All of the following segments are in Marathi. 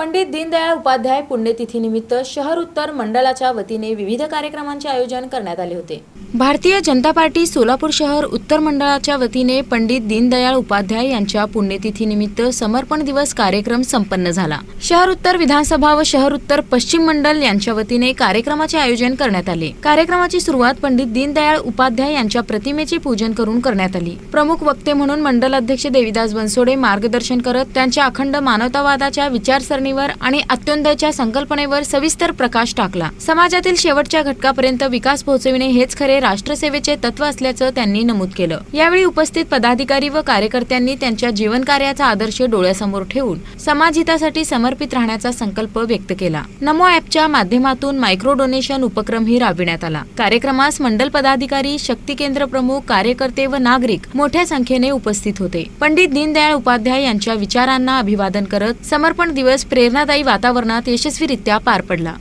पंडित दीनदयाळ उपाध्याय पुण्यतिथीनिमित्त शहर उत्तर मंडळाच्या वतीने विविध कार्यक्रमांचे आयोजन करण्यात आले होते। भारतीय जनता पार्टी सोलापूर शहर उत्तर मंडळाच्या वतीने पंडित दीनदयाळ उपाध्याय यांच्या पुण्यतिथीनिमित्त समर्पण दिवस कार्यक्रम संपन्न झाला। शहर उत्तर विधानसभा व शहर उत्तर पश्चिम मंडळ यांच्या वतीने कार्यक्रमाचे आयोजन करण्यात आले। कार्यक्रमाची सुरुवात पंडित दीनदयाळ उपाध्याय यांच्या प्रतिमेचे पूजन करून करण्यात आली। प्रमुख वक्ते म्हणून मंडल अध्यक्ष देवीदास बनसोडे मार्गदर्शन करत त्यांच्या अखंड मानवतावादाच्या विचारसरणीवर आणि अंत्योदयाच्या संकल्पनेवर सविस्तर प्रकाश टाकला। समाजातील शेवटच्या घटकापर्यंत विकास पोहोचविणे हेच खरे राष्ट्रसेवेचे तत्व असल्याचं त्यांनी नमूद केलं। यावेळी उपस्थित पदाधिकारी व कार्यकर्त्यांनी त्यांच्या जीवन कार्याचा आदर्श डोळ्यासमोर ठेवून समाजहितासाठी समर्पित राहण्याचा संकल्प व्यक्त केला। नमो ॲपच्या माध्यमातून मायक्रो डोनेशन उपक्रमही राबविण्यात आला। कार्यक्रमास मंडल पदाधिकारी, शक्ती केंद्र प्रमुख, कार्यकर्ते व नागरिक मोठ्या संख्येने उपस्थित होते। पंडित दीनदयाळ उपाध्याय यांच्या विचारांना अभिवादन करत समर्पण दिवस प्रेरणादायी वातावरणात यशस्वीरित्या पार पडला।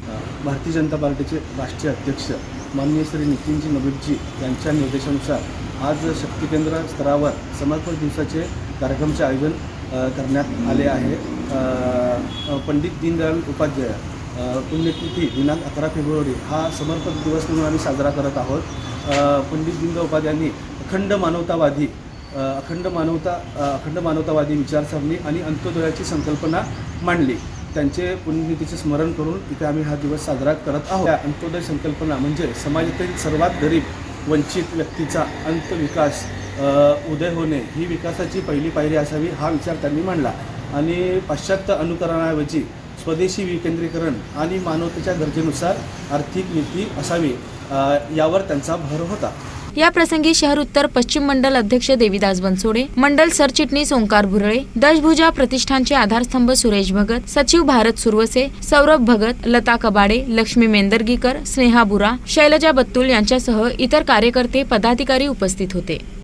भारतीय जनता पार्टीचे राष्ट्रीय अध्यक्ष माननीय श्री नितीनजी नवीनजी यांच्या निर्देशानुसार आज शक्ती केंद्र स्तरावर समर्पण दिवसाचे कार्यक्रमाचे आयोजन करण्यात आले आहे। पंडित दीनदयाळ उपाध्याय पुण्यतिथी दिनांक 11 फेब्रुवारी हा समर्पण दिवस म्हणून आम्ही साजरा करत आहोत। पंडित दीनदयाळ उपाध्यायांनी अखंड मानवतावादी विचारसरणी आणि अंत्योदयाची संकल्पना मांडली। त्यांचे पुण्यतिथीचे स्मरण करून इथे आम्ही हा दिवस साजरा करत आहोत। या अंत्योदय संकल्पना म्हणजे समाजातील सर्वात गरीब वंचित व्यक्तीचा अंतविकास उदय होणे ही विकासाची पहिली पायरी असावी हा विचार त्यांनी मांडला आणि पाश्चात्य अनुकरणाऐवजी स्वदेशी विकेंद्रीकरण आणि मानवतेच्या गरजेनुसार आर्थिक नीती असावी यावर त्यांचा भर होता। या प्रसंगी शहर उत्तर पश्चिम मंडल अध्यक्ष देवीदास बनसोडे, मंडल सरचिटणीस ओंकार भुरळे, दशभुजा प्रतिष्ठानचे आधारस्तंभ सुरेश भगत, सचिव भारत सुरवसे, सौरभ भगत, लता कबाडे, लक्ष्मी मेंदरगीकर, स्नेहा बुरा, शैलजा बत्तुल यांच्यासह इतर कार्यकर्ते पदाधिकारी उपस्थित होते।